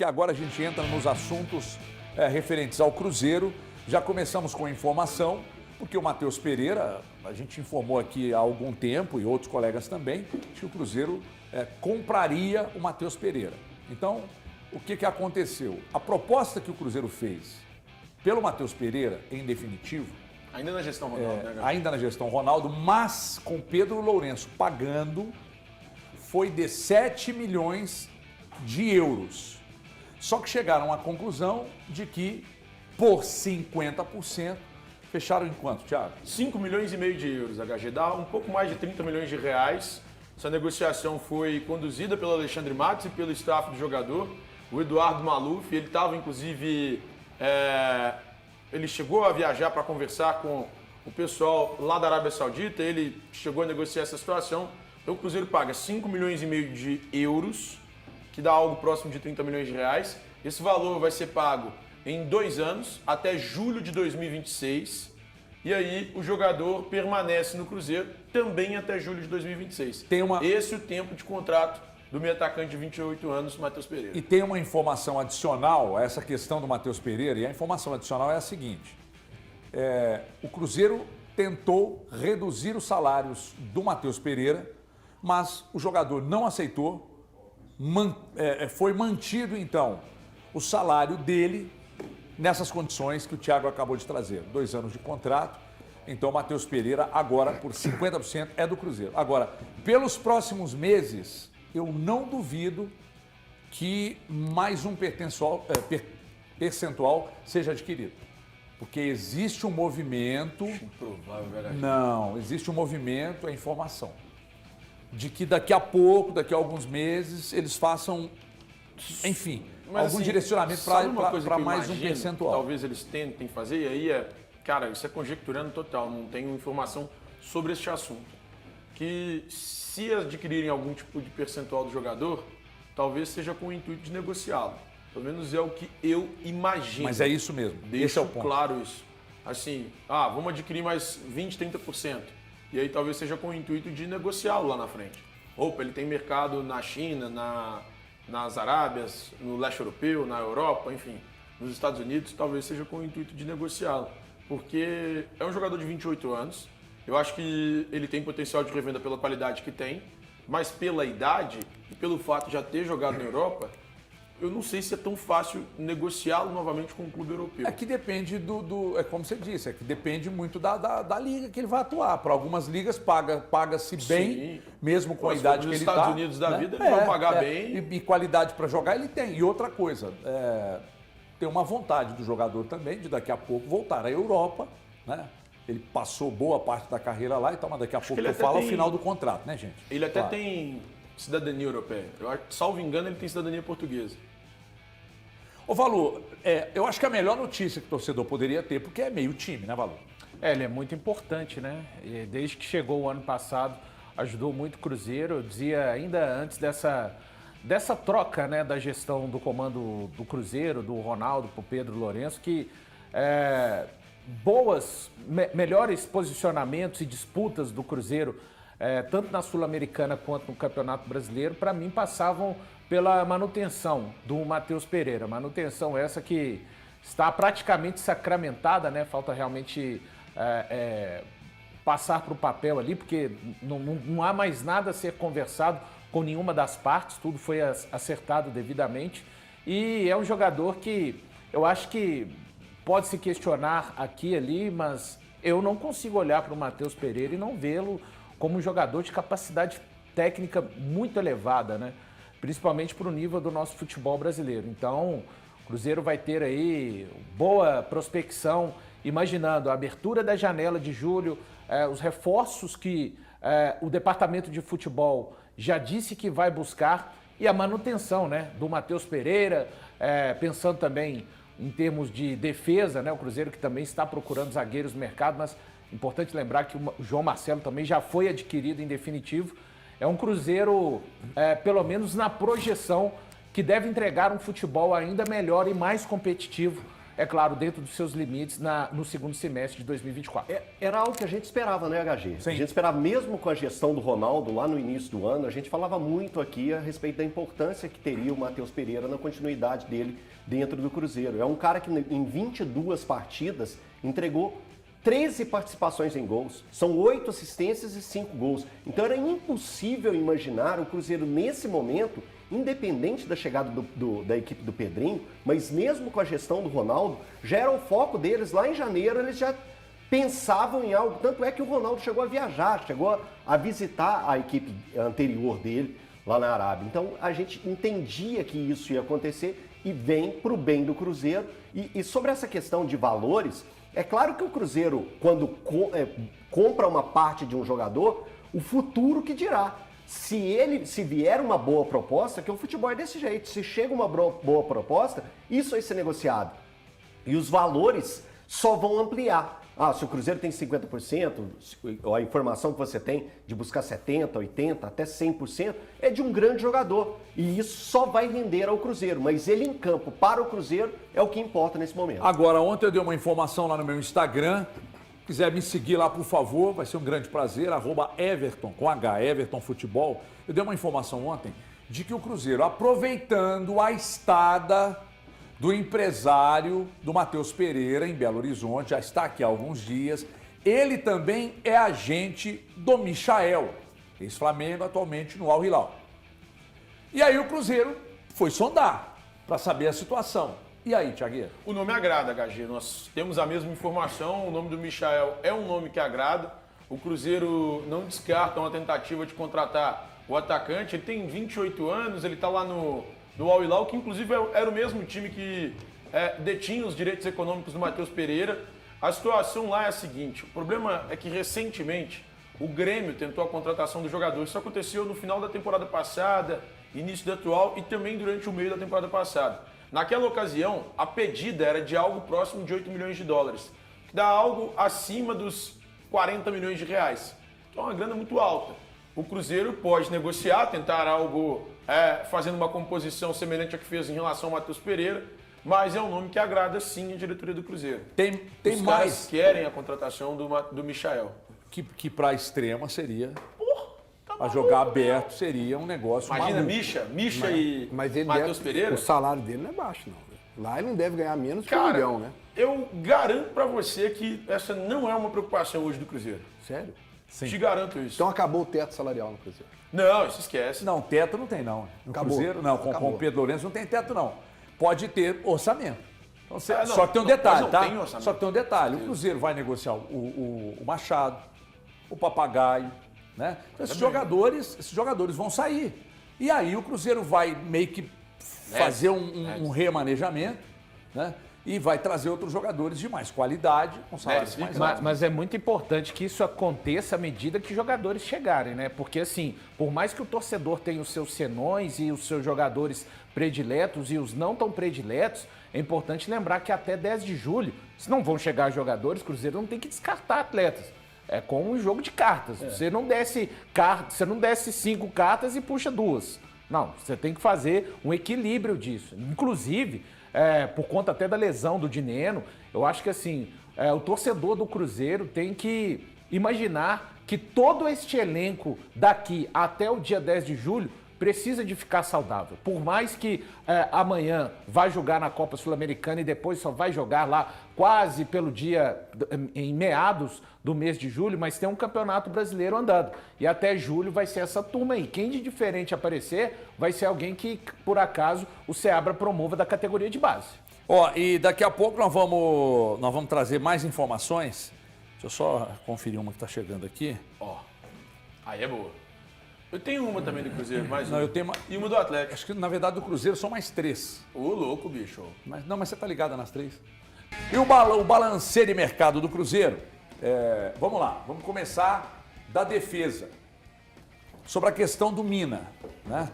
porque agora a gente entra nos assuntos referentes ao Cruzeiro. Já começamos com a informação, porque o Matheus Pereira, a gente informou aqui há algum tempo, e outros colegas também, que o Cruzeiro compraria o Matheus Pereira. Então, o que aconteceu? A proposta que o Cruzeiro fez pelo Matheus Pereira, em definitivo... Ainda na gestão Ronaldo, né, Gabriel? Ainda na gestão Ronaldo, mas com Pedro Lourenço pagando, foi de 7 milhões de euros. Só que chegaram à conclusão de que, por 50%, fecharam em quanto, Thiago? 5 milhões e meio de euros, HG. Dá um pouco mais de 30 milhões de reais. Essa negociação foi conduzida pelo Alexandre Matos e pelo staff do jogador, o Eduardo Maluf. Ele estava, inclusive, ele chegou a viajar para conversar com o pessoal lá da Arábia Saudita. Ele chegou a negociar essa situação. Então o Cruzeiro paga 5 milhões e meio de euros, que dá algo próximo de 30 milhões de reais. Esse valor vai ser pago em 2 anos, até julho de 2026. E aí o jogador permanece no Cruzeiro também até julho de 2026. Esse é o tempo de contrato do meio atacante de 28 anos, Matheus Pereira. E tem uma informação adicional a essa questão do Matheus Pereira, e a informação adicional é a seguinte. O Cruzeiro tentou reduzir os salários do Matheus Pereira, mas o jogador não aceitou. Foi mantido, então, o salário dele nessas condições que o Thiago acabou de trazer. 2 anos de contrato. Então, o Matheus Pereira, agora, por 50%, é do Cruzeiro. Agora, pelos próximos meses, eu não duvido que mais um percentual seja adquirido. Porque existe um movimento... Improvável, verdade. Não, existe um movimento, é informação. De que daqui a pouco, daqui a alguns meses, eles façam, enfim, mas, algum assim, direcionamento para mais um percentual. Talvez eles tentem fazer, e aí cara, isso é conjecturando total, não tenho informação sobre este assunto. Que se adquirirem algum tipo de percentual do jogador, talvez seja com o intuito de negociá-lo. Pelo menos é o que eu imagino. Mas é isso mesmo, esse é o ponto. Claro isso. Assim, vamos adquirir mais 20%, 30%. E aí talvez seja com o intuito de negociá-lo lá na frente. Opa, ele tem mercado na China, nas Arábias, no leste europeu, na Europa, enfim, nos Estados Unidos, talvez seja com o intuito de negociá-lo. Porque é um jogador de 28 anos, eu acho que ele tem potencial de revenda pela qualidade que tem, mas pela idade e pelo fato de já ter jogado na Europa, eu não sei se é tão fácil negociá-lo novamente com um clube europeu. É que depende é como você disse, é que depende muito da liga que ele vai atuar. Para algumas ligas paga-se bem, sim, mesmo com a idade que ele está. Nos Estados Unidos da vida ele vai pagar bem. E qualidade para jogar ele tem. E outra coisa, tem uma vontade do jogador também de daqui a pouco voltar à Europa, né? Ele passou boa parte da carreira lá, então, mas daqui a pouco eu falo o final do contrato, né, gente? Ele até tem cidadania europeia. Salvo engano, ele tem cidadania portuguesa. Ô, Valu, eu acho que a melhor notícia que o torcedor poderia ter, porque é meio time, né, Valu? Ele é muito importante, né? E desde que chegou o ano passado, ajudou muito o Cruzeiro. Eu dizia ainda antes dessa troca, né, da gestão do comando do Cruzeiro, do Ronaldo para o Pedro Lourenço, que melhores posicionamentos e disputas do Cruzeiro, tanto na Sul-Americana quanto no Campeonato Brasileiro, para mim passavam pela manutenção do Matheus Pereira. Manutenção essa que está praticamente sacramentada, né? Falta realmente passar para o papel ali, porque não há mais nada a ser conversado com nenhuma das partes, tudo foi acertado devidamente. E é um jogador que eu acho que pode se questionar aqui e ali, mas eu não consigo olhar para o Matheus Pereira e não vê-lo como um jogador de capacidade técnica muito elevada, né? Principalmente para o nível do nosso futebol brasileiro. Então, o Cruzeiro vai ter aí boa prospecção, imaginando a abertura da janela de julho, os reforços que o departamento de futebol já disse que vai buscar e a manutenção, né, do Matheus Pereira, pensando também em termos de defesa, né, o Cruzeiro que também está procurando zagueiros no mercado, mas importante lembrar que o João Marcelo também já foi adquirido em definitivo. É um Cruzeiro, pelo menos na projeção, que deve entregar um futebol ainda melhor e mais competitivo é claro, dentro dos seus limites no segundo semestre de 2024. Era algo que a gente esperava, né, HG? Sim. A gente esperava, mesmo com a gestão do Ronaldo lá no início do ano, a gente falava muito aqui a respeito da importância que teria o Matheus Pereira na continuidade dele dentro do Cruzeiro. É um cara que em 22 partidas entregou 13 participações em gols, são 8 assistências e 5 gols. Então era impossível imaginar o Cruzeiro nesse momento, independente da chegada da equipe do Pedrinho, mas mesmo com a gestão do Ronaldo, já era o foco deles. Lá em janeiro eles já pensavam em algo, tanto é que o Ronaldo chegou a viajar, chegou a visitar a equipe anterior dele lá na Arábia. Então a gente entendia que isso ia acontecer e vem para o bem do Cruzeiro. E sobre essa questão de valores, é claro que o Cruzeiro, quando compra uma parte de um jogador, o futuro que dirá. Se vier uma boa proposta, que o futebol é desse jeito, se chega uma boa proposta, isso vai ser negociado. E os valores só vão ampliar. Se o Cruzeiro tem 50%, a informação que você tem de buscar 70%, 80%, até 100%, é de um grande jogador. E isso só vai render ao Cruzeiro. Mas ele em campo, para o Cruzeiro, é o que importa nesse momento. Agora, ontem eu dei uma informação lá no meu Instagram. Se quiser me seguir lá, por favor, vai ser um grande prazer. @Everton, com H, Everton Futebol. Eu dei uma informação ontem de que o Cruzeiro, aproveitando a estada do empresário do Matheus Pereira em Belo Horizonte, já está aqui há alguns dias, ele também é agente do Michael, ex-Flamengo, atualmente no Al Hilal. E aí o Cruzeiro foi sondar para saber a situação. E aí, Thiagueiro? O nome agrada, HG. Nós temos a mesma informação. O nome do Michael é um nome que agrada. O Cruzeiro não descarta uma tentativa de contratar o atacante. Ele tem 28 anos, ele está lá no Al Hilal, que inclusive era o mesmo time que detinha os direitos econômicos do Matheus Pereira. A situação lá é a seguinte: o problema é que recentemente o Grêmio tentou a contratação do jogador. Isso aconteceu no final da temporada passada, início da atual e também durante o meio da temporada passada. Naquela ocasião, a pedida era de algo próximo de 8 milhões de dólares, que dá algo acima dos 40 milhões de reais. Então é uma grana muito alta. O Cruzeiro pode negociar, tentar algo fazendo uma composição semelhante à que fez em relação ao Matheus Pereira, mas é um nome que agrada sim a diretoria do Cruzeiro. Tem Os mais caras querem a contratação do Michael. que para a extrema seria... Para jogar aberto seria um negócio Imagina, maluco. Misha e Matheus Pereira. O salário dele não é baixo, não. Lá ele não deve ganhar menos que um Cara, milhão, né? eu garanto pra você que essa não é uma preocupação hoje do Cruzeiro. Sério? Sim. Te garanto isso. Então acabou o teto salarial no Cruzeiro. Não, isso esquece. Não, teto não tem não. No Acabou. Cruzeiro não, com Acabou. o Pedro Lourenço não tem teto não. Pode ter orçamento. Então, Não, só que tem um não, detalhe, mas não tá? tem orçamento. Só que tem um detalhe. O Cruzeiro vai negociar o Machado, o Papagaio, né? Então, esses jogadores vão sair. E aí o Cruzeiro vai meio que fazer um remanejamento, né? E vai trazer outros jogadores de mais qualidade, com salários mais altos. Mas é muito importante que isso aconteça à medida que jogadores chegarem, né? Porque assim, por mais que o torcedor tenha os seus senões e os seus jogadores prediletos e os não tão prediletos, é importante lembrar que até 10 de julho, se não vão chegar jogadores, o Cruzeiro não tem que descartar atletas. É como um jogo de cartas. Você não desce 5 cartas e puxa 2. Não, você tem que fazer um equilíbrio disso. Inclusive, por conta até da lesão do Dineno, eu acho que assim, o torcedor do Cruzeiro tem que imaginar que todo este elenco daqui até o dia 10 de julho precisa de ficar saudável. Por mais que amanhã vai jogar na Copa Sul-Americana e depois só vai jogar lá quase pelo dia, em meados do mês de julho, mas tem um campeonato brasileiro andando. E até julho vai ser essa turma aí. Quem de diferente aparecer vai ser alguém que, por acaso, o Seabra promova da categoria de base. E daqui a pouco nós vamos trazer mais informações. Deixa eu só conferir uma que está chegando aqui. Aí é boa. Eu tenho uma também do Cruzeiro, mais uma. Não, eu tenho uma... E uma do Atlético. Acho que, na verdade, do Cruzeiro são mais 3. Ô, louco, bicho. Mas você tá ligado nas 3. E o balanceio de mercado do Cruzeiro? Vamos lá, vamos começar da defesa. Sobre a questão do Mina, né?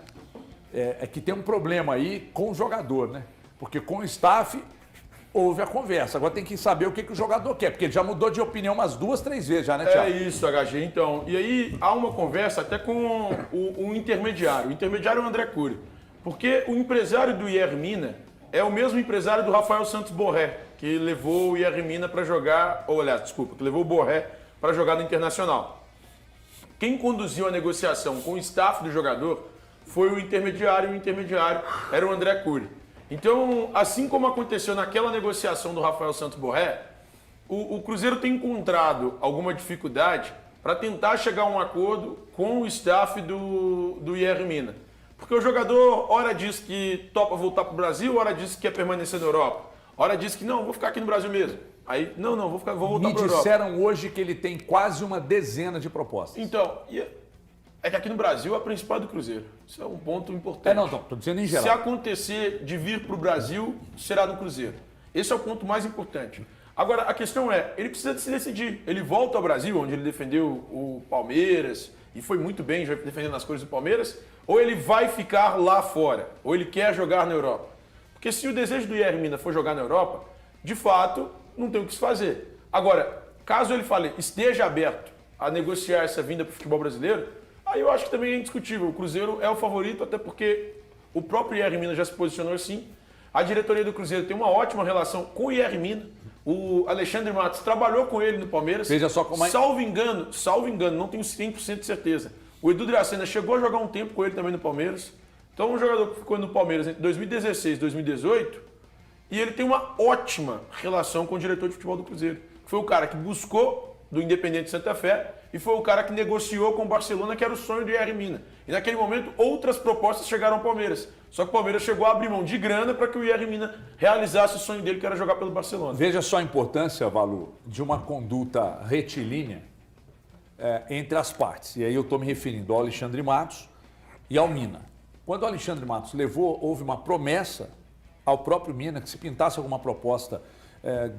É que tem um problema aí com o jogador, né? Porque com o staff houve a conversa. Agora tem que saber o que o jogador quer, porque ele já mudou de opinião umas 2, 3 vezes já, né, Thiago? É isso, HG. Então, e aí há uma conversa até com o intermediário. O intermediário é o André Cury. Porque o empresário do Ier Mina é o mesmo empresário do Rafael Santos Borré, que levou o Yerry Mina para jogar, que levou o Borré para jogar no Internacional. Quem conduziu a negociação com o staff do jogador foi o intermediário, era o André Cury. Então, assim como aconteceu naquela negociação do Rafael Santos Borré, o Cruzeiro tem encontrado alguma dificuldade para tentar chegar a um acordo com o staff do Yerry Mina. Porque o jogador, ora diz que topa voltar para o Brasil, ora diz que quer permanecer na Europa, ora diz que não, vou ficar aqui no Brasil mesmo. Aí, não, vou voltar para a Europa. Me disseram hoje que ele tem quase uma dezena de propostas. Então, é que aqui no Brasil a principal é do Cruzeiro. Isso é um ponto importante. Estou dizendo em geral. Se acontecer de vir para o Brasil, será do Cruzeiro. Esse é o ponto mais importante. Agora, a questão é, ele precisa de se decidir. Ele volta ao Brasil, onde ele defendeu o Palmeiras, e foi muito bem já defendendo as cores do Palmeiras, ou ele vai ficar lá fora, ou ele quer jogar na Europa. Porque se o desejo do Yerry Mina for jogar na Europa, de fato, não tem o que se fazer. Agora, caso ele fale, esteja aberto a negociar essa vinda para o futebol brasileiro, aí eu acho que também é indiscutível. O Cruzeiro é o favorito, até porque o próprio Yerry Mina já se posicionou assim. A diretoria do Cruzeiro tem uma ótima relação com o Yerry Mina. O Alexandre Matos trabalhou com ele no Palmeiras. Veja só como é... Salvo engano, não tenho 100% de certeza. O Edu Dracena chegou a jogar um tempo com ele também no Palmeiras. Então, um jogador que ficou no Palmeiras entre 2016 e 2018, e ele tem uma ótima relação com o diretor de futebol do Cruzeiro. Foi o cara que buscou do Independente Santa Fé e foi o cara que negociou com o Barcelona, que era o sonho do Yerry Mina. E naquele momento, outras propostas chegaram ao Palmeiras. Só que o Palmeiras chegou a abrir mão de grana para que o Yerry Mina realizasse o sonho dele, que era jogar pelo Barcelona. Veja só a importância, Valu, de uma conduta retilínea entre as partes. E aí eu estou me referindo ao Alexandre Matos e ao Mina. Quando o Alexandre Matos levou, houve uma promessa ao próprio Mina que se pintasse alguma proposta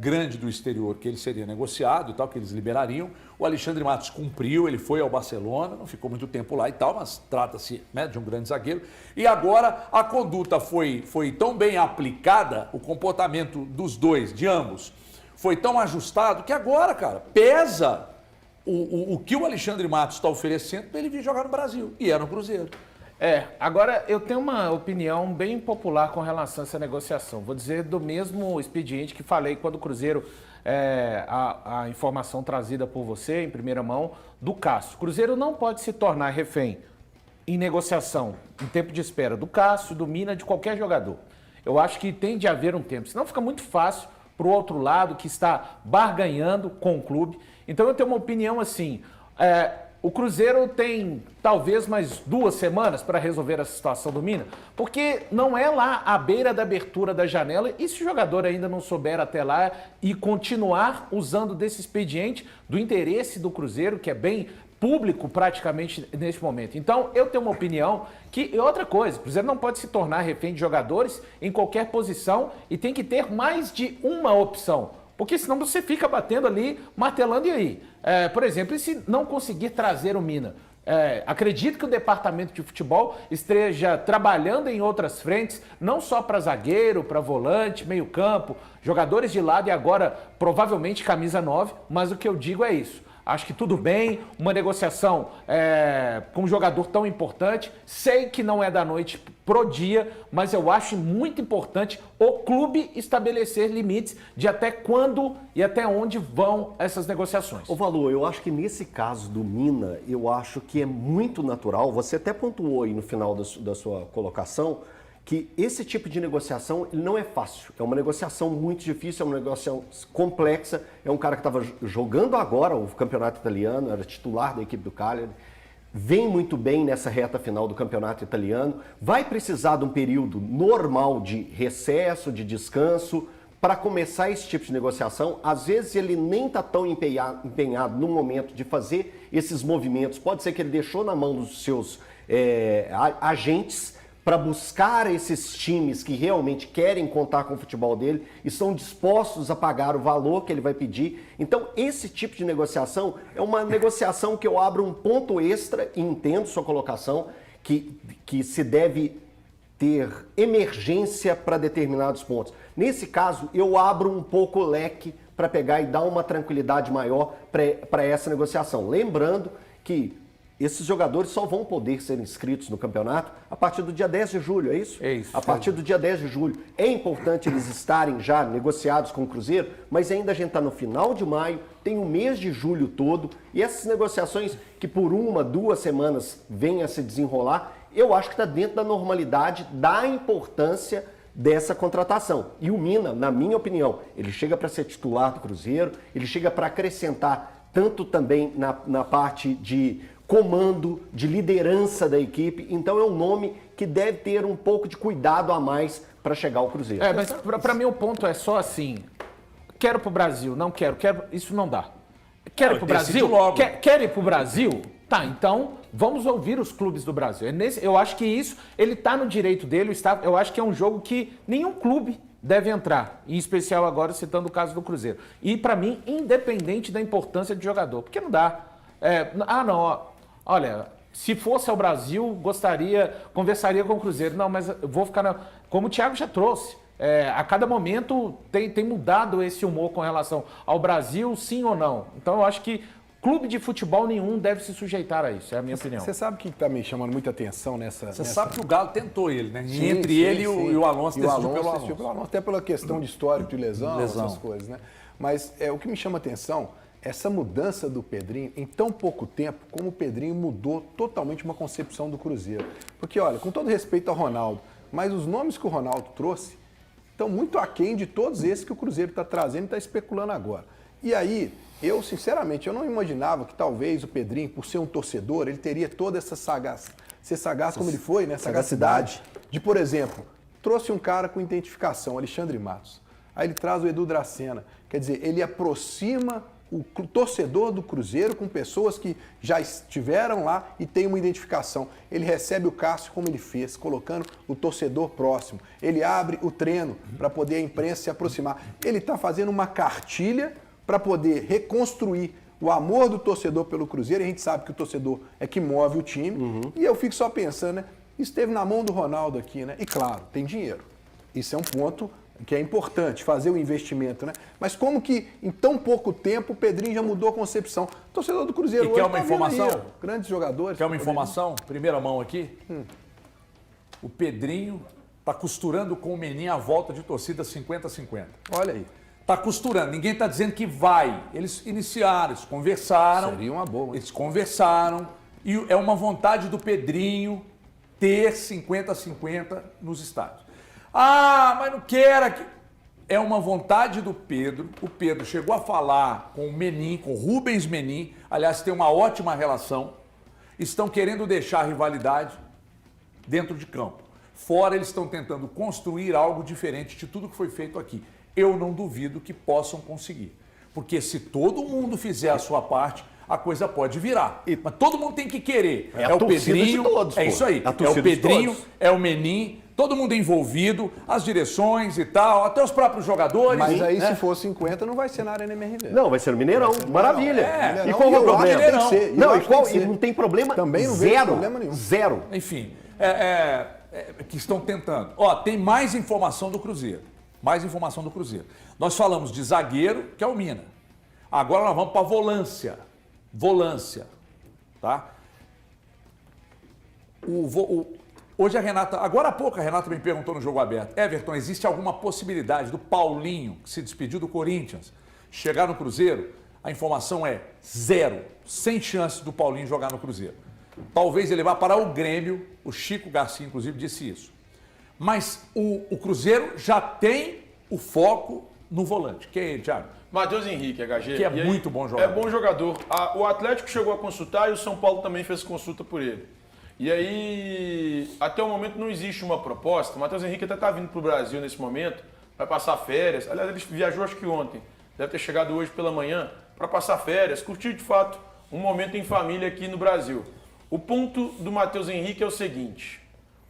grande do exterior, que ele seria negociado e tal, que eles liberariam. O Alexandre Matos cumpriu, ele foi ao Barcelona, não ficou muito tempo lá e tal, mas trata-se de um grande zagueiro. E agora a conduta foi tão bem aplicada, o comportamento dos dois, de ambos, foi tão ajustado que agora, cara, pesa o que o Alexandre Matos está oferecendo para ele vir jogar no Brasil. E era no Cruzeiro. Agora eu tenho uma opinião bem popular com relação a essa negociação. Vou dizer do mesmo expediente que falei quando o Cruzeiro, a informação trazida por você em primeira mão do Cássio. O Cruzeiro não pode se tornar refém em negociação, em tempo de espera, do Cássio, do Mina, de qualquer jogador. Eu acho que tem de haver um tempo, senão fica muito fácil para o outro lado que está barganhando com o clube. Então eu tenho uma opinião assim... O Cruzeiro tem talvez mais 2 semanas para resolver essa situação do Mina, porque não é lá à beira da abertura da janela e se o jogador ainda não souber até lá e continuar usando desse expediente do interesse do Cruzeiro, que é bem público praticamente neste momento. Então, eu tenho uma opinião que... E outra coisa, o Cruzeiro não pode se tornar refém de jogadores em qualquer posição e tem que ter mais de uma opção. Porque senão você fica batendo ali, martelando e aí. Por exemplo, e se não conseguir trazer o Mina? Acredito que o departamento de futebol esteja trabalhando em outras frentes, não só para zagueiro, para volante, meio campo, jogadores de lado e agora provavelmente camisa 9, mas o que eu digo é isso. Acho que tudo bem, uma negociação com um jogador tão importante. Sei que não é da noite pro dia, mas eu acho muito importante o clube estabelecer limites de até quando e até onde vão essas negociações. Ô Valu, eu acho que nesse caso do Mina, eu acho que é muito natural, você até pontuou aí no final da sua colocação, que esse tipo de negociação ele não é fácil. É uma negociação muito difícil, é uma negociação complexa. É um cara que estava jogando agora o campeonato italiano, era titular da equipe do Cagliari, vem muito bem nessa reta final do campeonato italiano, vai precisar de um período normal de recesso, de descanso, para começar esse tipo de negociação. Às vezes ele nem está tão empenhado no momento de fazer esses movimentos. Pode ser que ele deixou na mão dos seus agentes, para buscar esses times que realmente querem contar com o futebol dele e estão dispostos a pagar o valor que ele vai pedir. Então, esse tipo de negociação é uma negociação que eu abro um ponto extra e entendo sua colocação, que se deve ter emergência para determinados pontos. Nesse caso, eu abro um pouco o leque para pegar e dar uma tranquilidade maior para essa negociação. Lembrando que Esses jogadores só vão poder ser inscritos no campeonato a partir do dia 10 de julho, é isso? É isso. A partir do dia 10 de julho. É importante eles estarem já negociados com o Cruzeiro, mas ainda a gente está no final de maio, tem o mês de julho todo, e essas negociações que por 1, 2 semanas vêm a se desenrolar, eu acho que está dentro da normalidade, da importância dessa contratação. E o Mina, na minha opinião, ele chega para ser titular do Cruzeiro, ele chega para acrescentar tanto também na parte de comando, de liderança da equipe. Então é um nome que deve ter um pouco de cuidado a mais para chegar ao Cruzeiro. Mas para mim o ponto é só assim, quero pro Brasil, não quero, isso não dá. Quero ir pro Brasil? Quer ir pro Brasil? Tá, então vamos ouvir os clubes do Brasil. Eu acho que isso, ele tá no direito dele, eu acho que é um jogo que nenhum clube deve entrar, em especial agora citando o caso do Cruzeiro. E para mim, independente da importância de jogador, porque não dá. Olha, se fosse ao Brasil, conversaria com o Cruzeiro. Não, mas eu vou ficar como o Thiago já trouxe. A cada momento tem mudado esse humor com relação ao Brasil, sim ou não. Então eu acho que clube de futebol nenhum deve se sujeitar a isso, é a minha opinião. Você sabe que está me chamando muita atenção nessa... Você sabe que o Galo tentou ele, né? Sim, Entre ele e o Alonso decidiu pelo Alonso. Até pela questão de histórico de lesão, essas coisas, né? Mas o que me chama atenção, essa mudança do Pedrinho, em tão pouco tempo, como o Pedrinho mudou totalmente uma concepção do Cruzeiro. Porque, olha, com todo respeito ao Ronaldo, mas os nomes que o Ronaldo trouxe estão muito aquém de todos esses que o Cruzeiro está trazendo e está especulando agora. E aí, eu, sinceramente, eu não imaginava que talvez o Pedrinho, por ser um torcedor, ele teria toda essa ser sagaz como ele foi, né? Sagacidade. De, por exemplo, trouxe um cara com identificação, Alexandre Matos. Aí ele traz o Edu Dracena. Quer dizer, ele aproxima o torcedor do Cruzeiro com pessoas que já estiveram lá e têm uma identificação. Ele recebe o Cássio como ele fez, colocando o torcedor próximo. Ele abre o treino para poder a imprensa se aproximar. Ele está fazendo uma cartilha para poder reconstruir o amor do torcedor pelo Cruzeiro. E a gente sabe que o torcedor é que move o time. E eu fico só pensando, né? Esteve na mão do Ronaldo aqui, né? E claro, tem dinheiro. Isso é um ponto que é importante, fazer o investimento, né? Mas como que em tão pouco tempo o Pedrinho já mudou a concepção? O torcedor do Cruzeiro e hoje quer uma informação? Aí, grandes jogadores. Quer uma informação? Primeira mão aqui. O Pedrinho está costurando com o Menin a volta de torcida 50-50. Olha aí. Está costurando, ninguém está dizendo que vai. Eles iniciaram, eles conversaram. Seria uma boa. Eles conversaram e é uma vontade do Pedrinho ter 50-50 nos estádios. Mas não quero aqui. É uma vontade do Pedro. O Pedro chegou a falar com o Menin, com o Rubens Menin. Aliás, tem uma ótima relação. Estão querendo deixar a rivalidade dentro de campo. Fora, eles estão tentando construir algo diferente de tudo que foi feito aqui. Eu não duvido que possam conseguir. Porque se todo mundo fizer a sua parte, a coisa pode virar. Mas todo mundo tem que querer. É o Pedrinho. De todos, é isso aí. É o Pedrinho, é o Menin, todo mundo envolvido, as direções e tal, até os próprios jogadores. Mas aí, se for 50, não vai ser na Arena MRV. Não, vai ser no Mineirão. Maravilha. Mineirão. E qual é o problema? Não, não tem problema. Também não zero. Vejo problema nenhum. Zero. Enfim, que estão tentando. Tem mais informação do Cruzeiro. Mais informação do Cruzeiro. Nós falamos de zagueiro, que é o Mina. Agora nós vamos para volância. Volância. Tá? Hoje a Renata, agora há pouco a Renata me perguntou no Jogo Aberto. Everton, existe alguma possibilidade do Paulinho, que se despediu do Corinthians, chegar no Cruzeiro? A informação é 0. Sem chance do Paulinho jogar no Cruzeiro. Talvez ele vá para o Grêmio. O Chico Garcia, inclusive, disse isso. Mas o Cruzeiro já tem o foco no volante. Quem é ele, Thiago? Matheus Henrique, HG. Que é muito bom jogador. É bom jogador. O Atlético chegou a consultar e o São Paulo também fez consulta por ele. E aí, até o momento não existe uma proposta. O Matheus Henrique até está vindo para o Brasil nesse momento, vai passar férias. Aliás, ele viajou acho que ontem. Deve ter chegado hoje pela manhã para passar férias, curtir de fato um momento em família aqui no Brasil. O ponto do Matheus Henrique é o seguinte.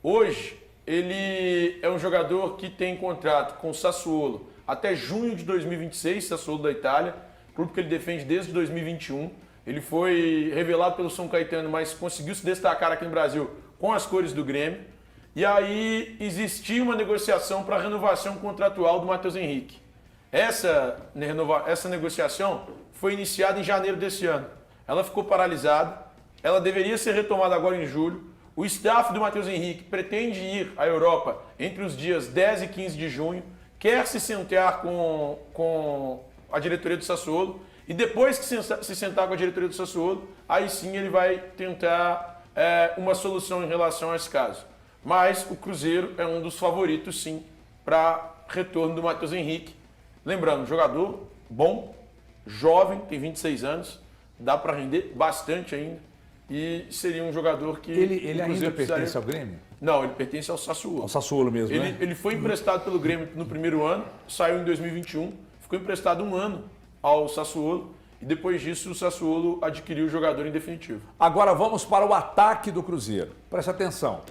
Hoje, ele é um jogador que tem contrato com o Sassuolo até junho de 2026, Sassuolo da Itália, clube que ele defende desde 2021. Ele foi revelado pelo São Caetano, mas conseguiu se destacar aqui no Brasil com as cores do Grêmio. E aí existia uma negociação para a renovação contratual do Matheus Henrique. Essa negociação foi iniciada em janeiro desse ano. Ela ficou paralisada ela deveria ser retomada agora em julho. O staff do Matheus Henrique pretende ir à Europa entre os dias 10 e 15 de junho, quer se sentar com a diretoria do Sassuolo, e depois que se sentar com a diretoria do Sassuolo, aí sim ele vai tentar uma solução em relação a esse caso. Mas o Cruzeiro é um dos favoritos, sim, para retorno do Matheus Henrique. Lembrando, jogador bom, jovem, tem 26 anos, dá para render bastante ainda. E seria um jogador que... Ele ainda pertence ao Grêmio? Não, ele pertence ao Sassuolo. Ao Sassuolo mesmo, né? Ele foi emprestado pelo Grêmio no primeiro ano, saiu em 2021, ficou emprestado 1 ano ao Sassuolo e depois disso o Sassuolo adquiriu o jogador em definitivo. Agora vamos para o ataque do Cruzeiro. Preste atenção.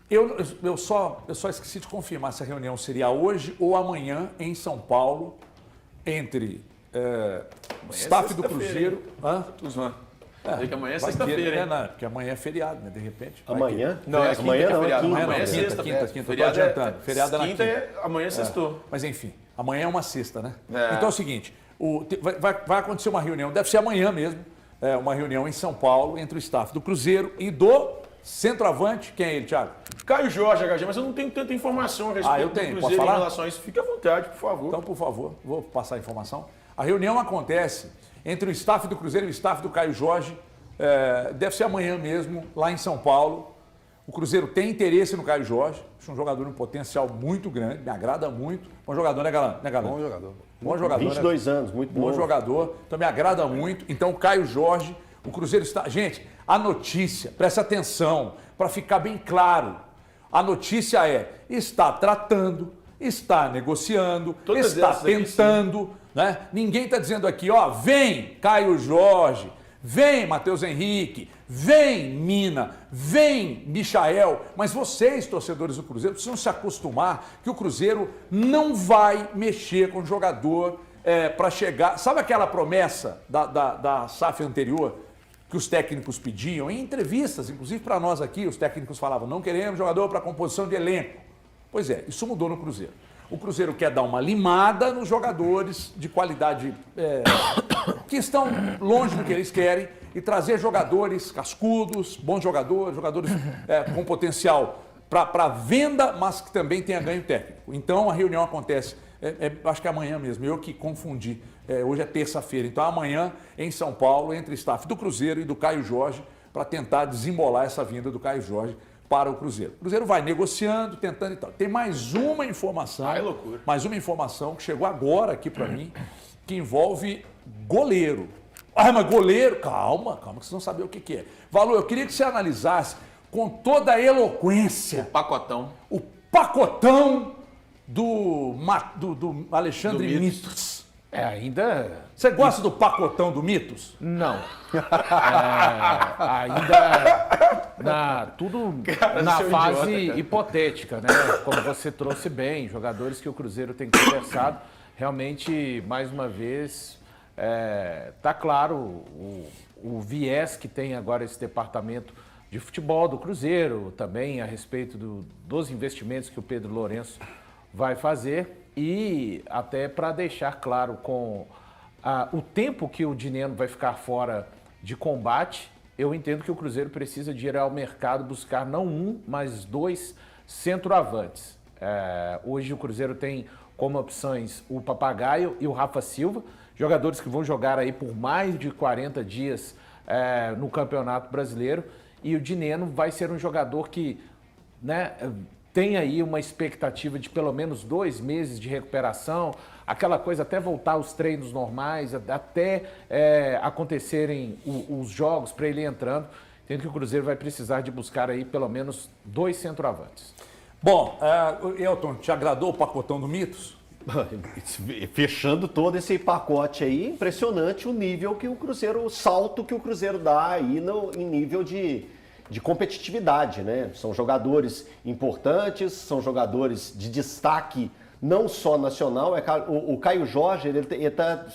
Eu só esqueci de confirmar se a reunião seria hoje ou amanhã em São Paulo, entre staff do Cruzeiro... Que amanhã é sexta-feira, hein? Porque amanhã é feriado, né? De repente. Amanhã? Não, é amanhã não, feriado. quinta. Amanhã é sexta. Quinta. Tô adiantando. Feriado é na quinta. Amanhã é sextou. Mas enfim, amanhã é uma sexta, né? É. Então é o seguinte, vai acontecer uma reunião, deve ser amanhã mesmo, uma reunião em São Paulo entre o staff do Cruzeiro e do centroavante. Quem é ele, Thiago? Caio Jorge, HG, mas eu não tenho tanta informação a respeito eu tenho. do Posso Cruzeiro falar? em relação a isso. Fique à vontade, por favor. Então, por favor, vou passar a informação. A reunião acontece entre o staff do Cruzeiro e o staff do Caio Jorge. Deve ser amanhã mesmo, lá em São Paulo. O Cruzeiro tem interesse no Caio Jorge. Acho um jogador com um potencial muito grande, me agrada muito. Bom jogador, né, Galã? Bom jogador. Bom jogador. 22 né? anos, muito bom. Bom jogador, então me agrada muito. Então, o Caio Jorge, o Cruzeiro está... Gente, a notícia, presta atenção, para ficar bem claro. A notícia está tratando, está negociando, Todas está essas aqui, tentando, né? Ninguém está dizendo aqui, vem Caio Jorge, vem Matheus Henrique, vem Mina, vem Michael, mas vocês, torcedores do Cruzeiro, precisam se acostumar que o Cruzeiro não vai mexer com o jogador para chegar... Sabe aquela promessa da SAF anterior que os técnicos pediam? Em entrevistas, inclusive para nós aqui, os técnicos falavam, não queremos jogador para composição de elenco. Pois é, isso mudou no Cruzeiro. O Cruzeiro quer dar uma limada nos jogadores de qualidade que estão longe do que eles querem e trazer jogadores cascudos, bons jogadores com potencial para venda, mas que também tenha ganho técnico. Então a reunião acontece, acho que é amanhã mesmo, eu que confundi. Hoje é terça-feira, então amanhã em São Paulo, entre o staff do Cruzeiro e do Caio Jorge, para tentar desembolar essa vinda do Caio Jorge para o Cruzeiro. O Cruzeiro vai negociando, tentando e tal. Tem mais uma informação, mais uma informação que chegou agora aqui para mim, que envolve goleiro. Mas goleiro? Calma, que vocês vão saber o que é. Valor, eu queria que você analisasse com toda a eloquência O pacotão do Alexandre Mitos. Ainda... Você gosta do pacotão do Mitos? Não. Ainda tudo na fase hipotética, né? Como você trouxe bem, jogadores que o Cruzeiro tem conversado. Realmente, mais uma vez, tá claro o viés que tem agora esse departamento de futebol do Cruzeiro, também a respeito dos investimentos que o Pedro Lourenço vai fazer. E até para deixar claro com o tempo que o Dineno vai ficar fora de combate, eu entendo que o Cruzeiro precisa de ir ao mercado buscar não um, mas 2 centroavantes. Hoje o Cruzeiro tem como opções o Papagaio e o Rafa Silva, jogadores que vão jogar aí por mais de 40 dias no Campeonato Brasileiro. E o Dineno vai ser um jogador que, né, tem aí uma expectativa de pelo menos 2 meses de recuperação, aquela coisa até voltar aos treinos normais, até acontecerem os jogos para ele entrando. Entendo que o Cruzeiro vai precisar de buscar aí pelo menos 2 centroavantes. Bom, Elton, te agradou o pacotão do Mitos? Fechando todo esse pacote aí, impressionante o nível que o Cruzeiro, o salto que o Cruzeiro dá aí em nível de competitividade, né? São jogadores importantes, são jogadores de destaque não só nacional. O Caio Jorge ele está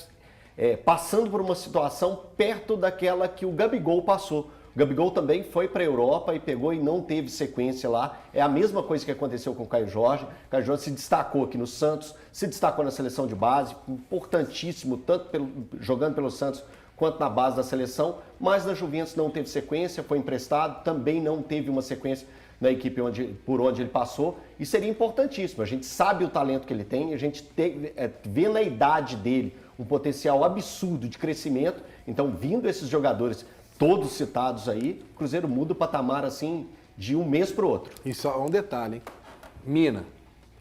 passando por uma situação perto daquela que o Gabigol passou. O Gabigol também foi para a Europa e pegou e não teve sequência lá. É a mesma coisa que aconteceu com o Caio Jorge. O Caio Jorge se destacou aqui no Santos, se destacou na seleção de base, importantíssimo, tanto jogando pelo Santos quanto na base da seleção, mas na Juventus não teve sequência, foi emprestado, também não teve uma sequência na equipe por onde ele passou, e seria importantíssimo. A gente sabe o talento que ele tem, a gente vê na idade dele um potencial absurdo de crescimento. Então, vindo esses jogadores todos citados aí, o Cruzeiro muda o patamar assim de um mês para o outro. E só um detalhe, hein? Mina,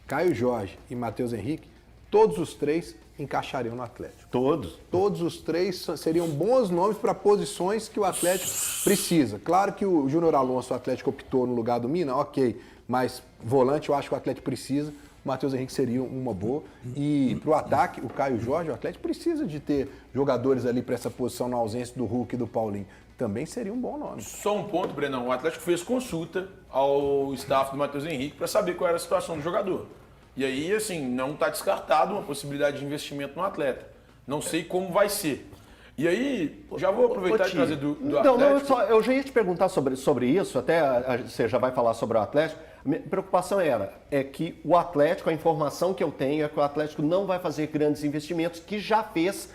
Caio Jorge e Matheus Henrique, todos os três encaixariam no Atlético. Todos. Todos os três seriam bons nomes para posições que o Atlético precisa. Claro que o Júnior Alonso, o Atlético optou no lugar do Mina, ok, mas volante eu acho que o Atlético precisa. O Matheus Henrique seria uma boa. E para o ataque, o Caio Jorge, o Atlético precisa de ter jogadores ali para essa posição na ausência do Hulk e do Paulinho. Também seria um bom nome. Só um ponto, Brenão. O Atlético fez consulta ao staff do Matheus Henrique para saber qual era a situação do jogador. E aí, assim, não está descartado uma possibilidade de investimento no atleta. Não sei como vai ser. E aí, já vou aproveitar e trazer do Atlético. Eu já ia te perguntar sobre isso, até você já vai falar sobre o Atlético. A minha preocupação é que o Atlético, a informação que eu tenho é que o Atlético não vai fazer grandes investimentos, que já fez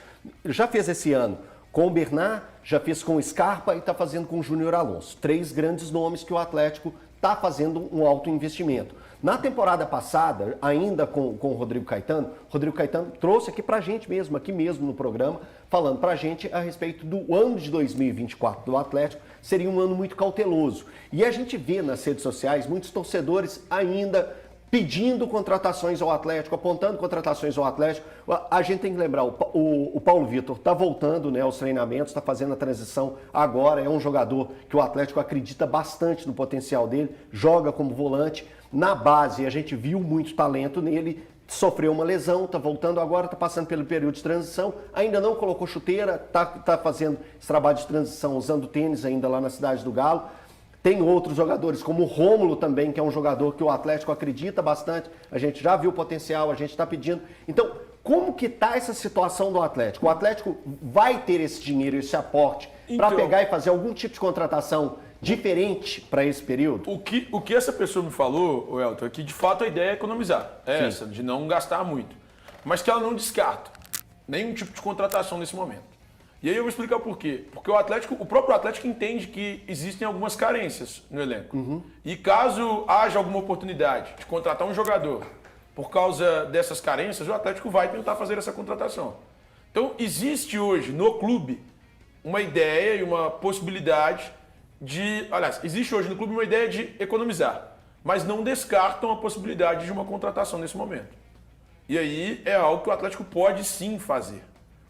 esse ano com o Bernard, já fez com o Scarpa e está fazendo com o Júnior Alonso. 3 grandes nomes que o Atlético está fazendo um alto investimento. Na temporada passada, ainda com o Rodrigo Caetano trouxe aqui pra gente mesmo, aqui mesmo no programa, falando pra gente a respeito do ano de 2024 do Atlético, seria um ano muito cauteloso. E a gente vê nas redes sociais muitos torcedores ainda pedindo contratações ao Atlético, apontando contratações ao Atlético. A gente tem que lembrar, o Paulo Vitor está voltando, né, aos treinamentos, está fazendo a transição agora, é um jogador que o Atlético acredita bastante no potencial dele, joga como volante. Na base, a gente viu muito talento nele, sofreu uma lesão, está voltando agora, está passando pelo período de transição, ainda não colocou chuteira, está fazendo esse trabalho de transição usando tênis ainda lá na Cidade do Galo. Tem outros jogadores, como o Rômulo também, que é um jogador que o Atlético acredita bastante. A gente já viu o potencial, a gente está pedindo. Então, como que está essa situação do Atlético? O Atlético vai ter esse dinheiro, esse aporte, para pegar e fazer algum tipo de contratação diferente para esse período? O que essa pessoa me falou, Elton, é que de fato a ideia é economizar. É essa, de não gastar muito. Mas que ela não descarta nenhum tipo de contratação nesse momento. E aí eu vou explicar por quê. Porque o próprio Atlético entende que existem algumas carências no elenco. E caso haja alguma oportunidade de contratar um jogador por causa dessas carências, o Atlético vai tentar fazer essa contratação. Então existe hoje no clube uma ideia e uma possibilidade existe hoje no clube uma ideia de economizar, mas não descartam a possibilidade de uma contratação nesse momento. E aí é algo que o Atlético pode sim fazer.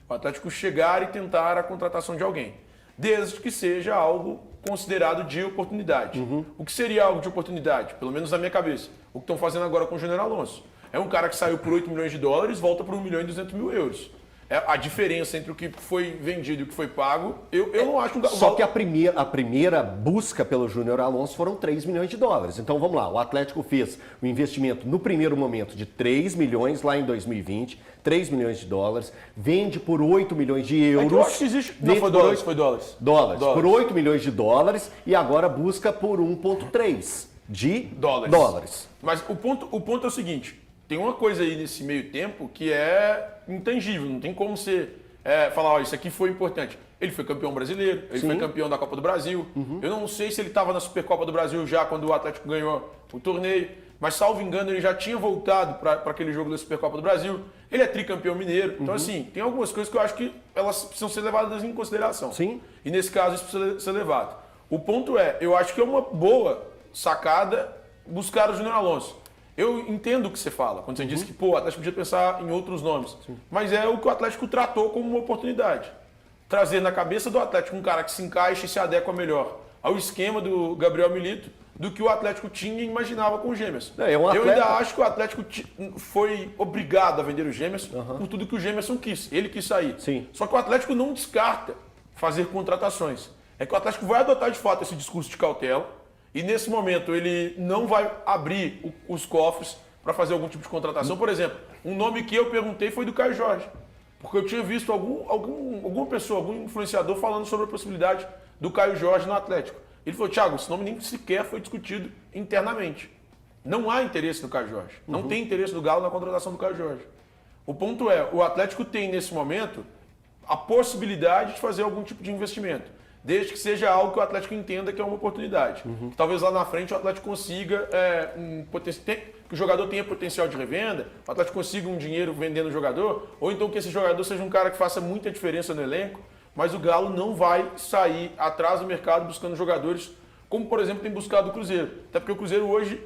O Atlético chegar e tentar a contratação de alguém, desde que seja algo considerado de oportunidade. O que seria algo de oportunidade? Pelo menos na minha cabeça. O que estão fazendo agora com o Júnior Alonso. É um cara que saiu por 8 milhões de dólares, volta por 1 milhão e 200 mil euros. A diferença entre o que foi vendido e o que foi pago, eu não acho... Só que a primeira busca pelo Júnior Alonso foram 3 milhões de dólares. Então vamos lá, o Atlético fez o investimento no primeiro momento de 3 milhões lá em 2020, 3 milhões de dólares, vende por 8 milhões de euros. Eu acho que existe... Não, foi dólares, foi dólares. Dólares. Por 8 milhões de dólares e agora busca por 1,3 de dólares. Mas o ponto é o seguinte... Tem uma coisa aí nesse meio tempo que é intangível, não tem como você falar, isso aqui foi importante. Ele foi campeão brasileiro, ele foi campeão da Copa do Brasil. Eu não sei se ele estava na Supercopa do Brasil já quando o Atlético ganhou o torneio, mas salvo engano ele já tinha voltado para aquele jogo da Supercopa do Brasil. Ele é tricampeão mineiro. Então assim, tem algumas coisas que eu acho que elas precisam ser levadas em consideração. Sim. E nesse caso isso precisa ser levado. O ponto eu acho que é uma boa sacada buscar o Júnior Alonso. Eu entendo o que você fala, quando você diz que o Atlético podia pensar em outros nomes. Mas é o que o Atlético tratou como uma oportunidade. Trazer na cabeça do Atlético um cara que se encaixa e se adequa melhor ao esquema do Gabriel Milito do que o Atlético tinha e imaginava com o Gemerson. Eu ainda acho que o Atlético foi obrigado a vender o Gemerson por tudo que o Gemerson quis. Ele quis sair. Sim. Só que o Atlético não descarta fazer contratações. É que o Atlético vai adotar de fato esse discurso de cautela. E nesse momento ele não vai abrir os cofres para fazer algum tipo de contratação. Por exemplo, um nome que eu perguntei foi do Caio Jorge. Porque eu tinha visto alguma pessoa, algum influenciador falando sobre a possibilidade do Caio Jorge no Atlético. Ele falou, Thiago, esse nome nem sequer foi discutido internamente. Não há interesse do Caio Jorge. Não tem interesse do Galo na contratação do Caio Jorge. O ponto o Atlético tem nesse momento a possibilidade de fazer algum tipo de investimento. Desde que seja algo que o Atlético entenda que é uma oportunidade. Que talvez lá na frente o Atlético consiga, que o jogador tenha potencial de revenda, o Atlético consiga um dinheiro vendendo o jogador, ou então que esse jogador seja um cara que faça muita diferença no elenco, mas o Galo não vai sair atrás do mercado buscando jogadores, como por exemplo tem buscado o Cruzeiro. Até porque o Cruzeiro hoje,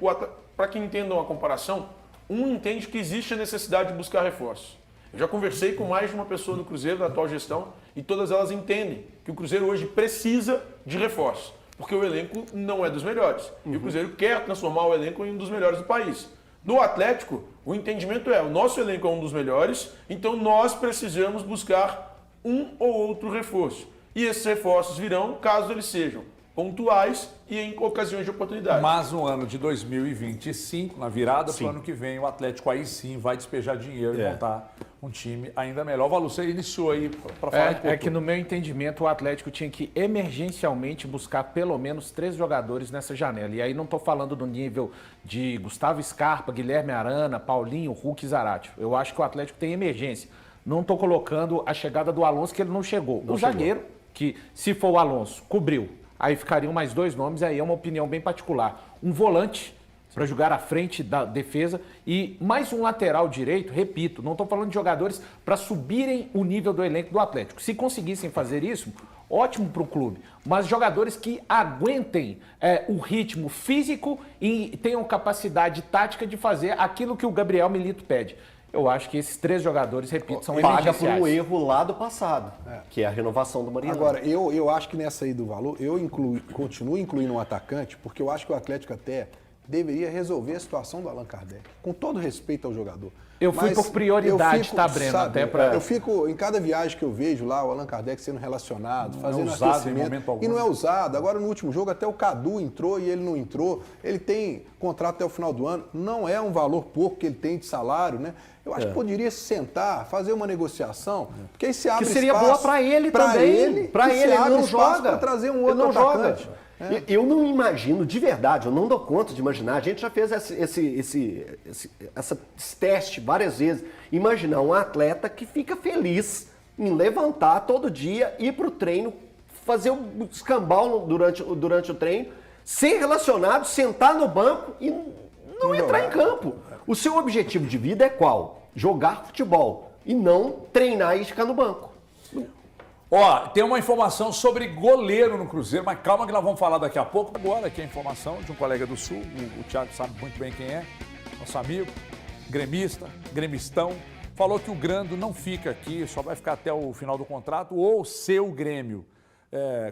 para quem entenda uma comparação, entende que existe a necessidade de buscar reforços. Eu já conversei com mais de uma pessoa do Cruzeiro, da atual gestão, e todas elas entendem que o Cruzeiro hoje precisa de reforços, porque o elenco não é dos melhores. E o Cruzeiro quer transformar o elenco em um dos melhores do país. No Atlético, o entendimento o nosso elenco é um dos melhores, então nós precisamos buscar um ou outro reforço. E esses reforços virão caso eles sejam pontuais e em ocasiões de oportunidade. Mas no ano de 2025, na virada para o ano que vem, o Atlético aí sim vai despejar dinheiro e montar um time ainda melhor. Valu, você iniciou aí para falar de É que no meu entendimento o Atlético tinha que emergencialmente buscar pelo menos 3 jogadores nessa janela. E aí não estou falando do nível de Gustavo Scarpa, Guilherme Arana, Paulinho, Hulk e Zarate. Eu acho que o Atlético tem emergência. Não estou colocando a chegada do Alonso, que ele não chegou. O zagueiro, que se for o Alonso, cobriu. Aí ficariam mais 2 nomes, aí é uma opinião bem particular. Um volante para jogar à frente da defesa e mais um lateral direito, repito, não estou falando de jogadores para subirem o nível do elenco do Atlético. Se conseguissem fazer isso, ótimo para o clube, mas jogadores que aguentem o ritmo físico e tenham capacidade tática de fazer aquilo que o Gabriel Milito pede. Eu acho que esses 3 jogadores, repito, são emergenciais. Paga por um erro lá do passado, que é a renovação do Mariano. Agora, eu acho que nessa aí do valor, eu continuo incluindo um atacante, porque eu acho que o Atlético até deveria resolver a situação do Allan Kardec, com todo respeito ao jogador. Eu fui por prioridade, tá, Breno? Sabe, até pra... Eu fico, em cada viagem que eu vejo lá, o Allan Kardec sendo relacionado, fazendo usado aquecimento, em momento algum. e não é usado. Agora, no último jogo, até o Cadu entrou e ele não entrou. Ele tem contrato até o final do ano. Não é um valor pouco que ele tem de salário, né? Eu acho que poderia se sentar, fazer uma negociação, porque aí se abre que seria espaço boa para ele também. Para ele abre não espaço joga. para trazer um outro atacante. Eu não imagino, de verdade, eu não dou conta de imaginar. A gente já fez esse teste várias vezes. Imaginar um atleta que fica feliz em levantar todo dia, ir para o treino, fazer um escambau durante o treino, ser relacionado, sentar no banco e não entrar em campo. O seu objetivo de vida é qual? Jogar futebol e não treinar e ficar no banco. Ó, tem uma informação sobre goleiro no Cruzeiro, mas calma que nós vamos falar daqui a pouco. Agora aqui a informação de um colega do Sul, o Thiago sabe muito bem quem é, nosso amigo, gremistão, falou que o Grando não fica aqui, só vai ficar até o final do contrato, ou se o Grêmio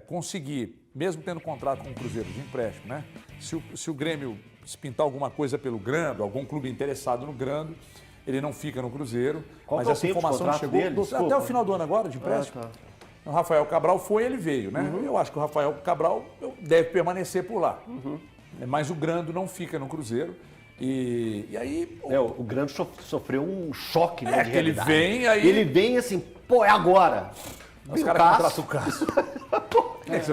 conseguir, mesmo tendo contrato com o Cruzeiro de empréstimo, né? Se o Grêmio se pintar alguma coisa pelo Grando, algum clube interessado no Grando, ele não fica no Cruzeiro. Qual mas que é o essa tempo de informação contrato chegou dele? até o final do ano agora, de empréstimo. Tá. O Rafael Cabral foi, ele veio, né? Eu acho que o Rafael Cabral deve permanecer por lá. Mas o Grando não fica no Cruzeiro. E aí... O Grando sofreu um choque, né, de que ele realidade. vem aí... Ele vem assim, pô, é agora. Os caras contratam o Cássio.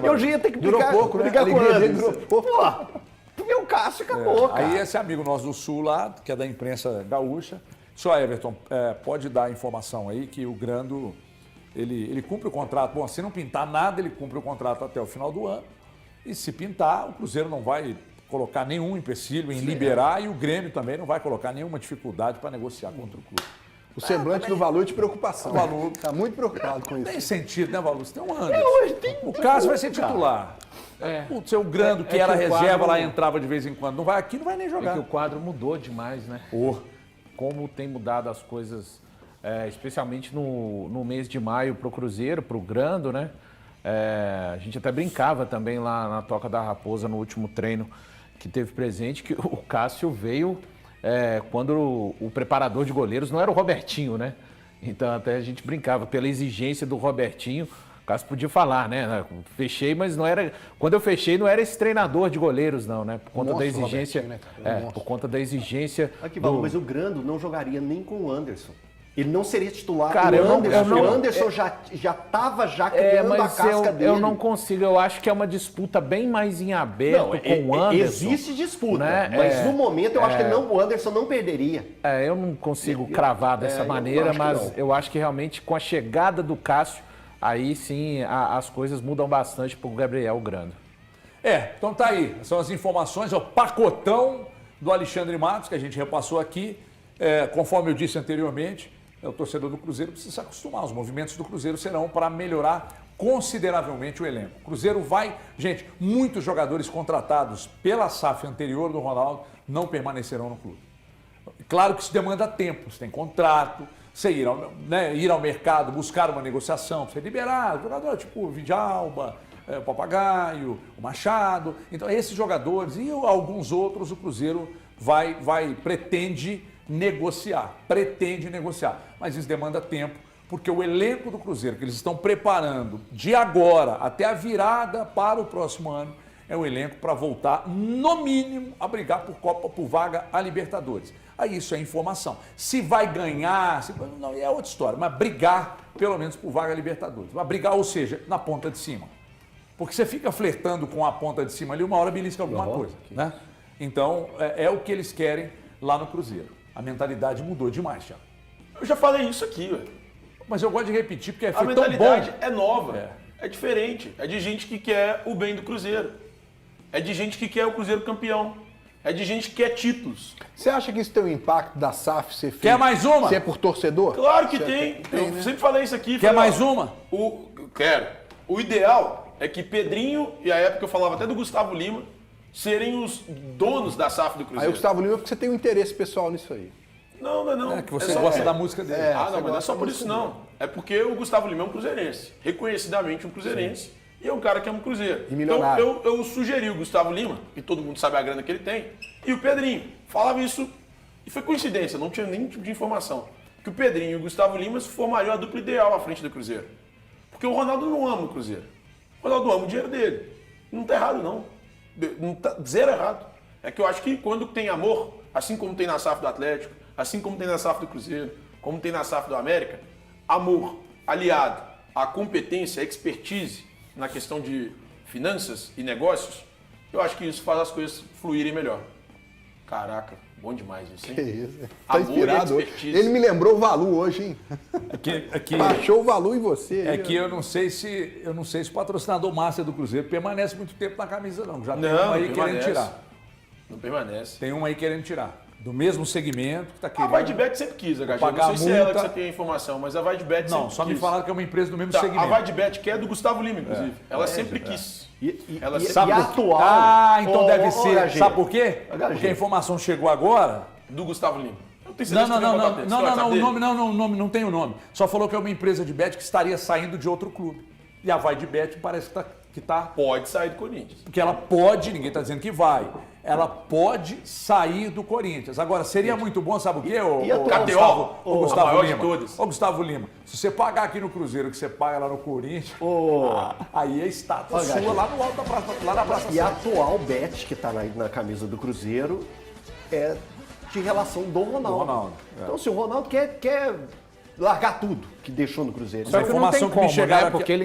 Eu já ia ter que Durou pouco, né? brigar A com o alegria dele Anderson. durou pouco. Tu viu o Cássio, acabou, cara. Aí esse amigo nosso do Sul lá, que é da imprensa gaúcha, só Everton, pode dar a informação aí que o Grando, ele cumpre o contrato. Bom, se não pintar nada, ele cumpre o contrato até o final do ano. E se pintar, o Cruzeiro não vai colocar nenhum empecilho em liberar e o Grêmio também não vai colocar nenhuma dificuldade para negociar contra o clube. O semblante do Valu é de preocupação. O Valu está muito preocupado com isso. Tem sentido, né, Valu? Você tem um Anderson. O Cássio vai ser titular. O seu Grando, que era reserva lá, entrava de vez em quando. Não vai aqui, não vai nem jogar. É que o quadro mudou demais, né? Como tem mudado as coisas, especialmente no mês de maio para o Cruzeiro, para o Grando, né? A gente até brincava também lá na Toca da Raposa, no último treino que teve presente, que o Cássio veio quando o preparador de goleiros não era o Robertinho, né? Então até a gente brincava, pela exigência do Robertinho, o Cássio podia falar, né? Fechei, mas não era... Quando eu fechei, não era esse treinador de goleiros, não, né? Por conta da exigência... Né, cara? Por conta da exigência... Aqui, mas o Grando não jogaria nem com o Anderson. Ele não seria titular. Cara, o Anderson já estava criando a casca dele. Eu não consigo, eu acho que é uma disputa bem mais em aberto com o Anderson. Existe disputa, né? Mas no momento eu acho que o Anderson não perderia. Eu não consigo cravar dessa maneira, mas eu acho que realmente com a chegada do Cássio, aí sim as coisas mudam bastante para o Gabriel Grando. Então tá aí, são as informações, é o pacotão do Alexandre Matos, que a gente repassou aqui. Conforme eu disse anteriormente, o torcedor do Cruzeiro precisa se acostumar, os movimentos do Cruzeiro serão para melhorar consideravelmente o elenco. O Cruzeiro vai... Gente, muitos jogadores contratados pela SAF anterior do Ronaldo não permanecerão no clube. Claro que isso demanda tempo, você tem contrato, você ir ao mercado, buscar uma negociação, você liberar jogador tipo o Vidalba, o Papagaio, o Machado. Então, esses jogadores e alguns outros, o Cruzeiro pretende negociar. Mas isso demanda tempo, porque o elenco do Cruzeiro que eles estão preparando de agora até a virada para o próximo ano é um elenco para voltar, no mínimo, a brigar por vaga a Libertadores. Aí isso é informação. Se vai ganhar, não, é outra história, mas brigar pelo menos por vaga a Libertadores. Mas brigar, ou seja, na ponta de cima. Porque você fica flertando com a ponta de cima ali, uma hora belisca alguma coisa. Né? Então, é o que eles querem lá no Cruzeiro. A mentalidade mudou demais, Thiago. Eu já falei isso aqui, velho. Mas eu gosto de repetir porque foi tão bom. A mentalidade é nova, é diferente. É de gente que quer o bem do Cruzeiro. É de gente que quer o Cruzeiro campeão. É de gente que quer títulos. Você acha que isso tem um impacto da SAF ser feito? Quer mais uma? Ser por torcedor? Claro que tem. Eu sempre falei isso aqui. Quer mais uma? Quero. O ideal é que Pedrinho, e à época eu falava até do Gustavo Lima, serem os donos da SAF do Cruzeiro. Aí o Gustavo Lima, porque você tem um interesse pessoal nisso aí. Não. É que você gosta da música dele. Mas não é só por isso não. É porque o Gustavo Lima é um cruzeirense. Reconhecidamente um cruzeirense. Sim. E é um cara que ama o Cruzeiro. E milionário. Então eu sugeri o Gustavo Lima, que todo mundo sabe a grana que ele tem, e o Pedrinho. Falava isso, e foi coincidência, não tinha nenhum tipo de informação. Que o Pedrinho e o Gustavo Lima se formariam a dupla ideal à frente do Cruzeiro. Porque o Ronaldo não ama o Cruzeiro. O Ronaldo ama o dinheiro dele. Não tá errado, não. Não tá zero errado. É que eu acho que quando tem amor, assim como tem na SAF do Atlético, assim como tem na SAF do Cruzeiro, como tem na SAF do América, amor aliado à competência, à expertise na questão de finanças e negócios, eu acho que isso faz as coisas fluírem melhor. Caraca, bom demais isso, hein? Que isso. Tá inspirado hoje. Ele me lembrou o Valu hoje, hein? Baixou o Valu em você. Que eu não sei se o patrocinador master do Cruzeiro permanece muito tempo na camisa, não. Já tem um aí querendo tirar. Não permanece. Tem um aí querendo tirar. Do mesmo segmento que está querendo. A Vaidbet sempre quis, HG. Não sei se é ela que você tem a informação, mas a Vaidbet sempre quis. Não, só me falaram que é uma empresa do mesmo segmento. A Vaidbet, que é do Gustavo Lima, inclusive. Ela sempre quis. Ela sempre atual. Então deve ser. Sabe por quê? Porque a informação chegou agora. Do Gustavo Lima. Eu tenho o nome não tem o nome. Só falou que é uma empresa de bet que estaria saindo de outro clube. E a Vaidbet parece que tá. Pode sair do Corinthians. Porque ela pode, ninguém está dizendo que vai. Ela pode sair do Corinthians. Agora, seria muito bom, sabe o quê? Gustavo Lima. Ô, Gustavo Lima, se você pagar aqui no Cruzeiro, que você paga lá no Corinthians, aí é estátua sua lá no alto da praça, lá na Praça E a atual bet que está na camisa do Cruzeiro é de relação do Ronaldo. Então, se o Ronaldo quer largar tudo que deixou no Cruzeiro. Só que não tem como, né? Porque ele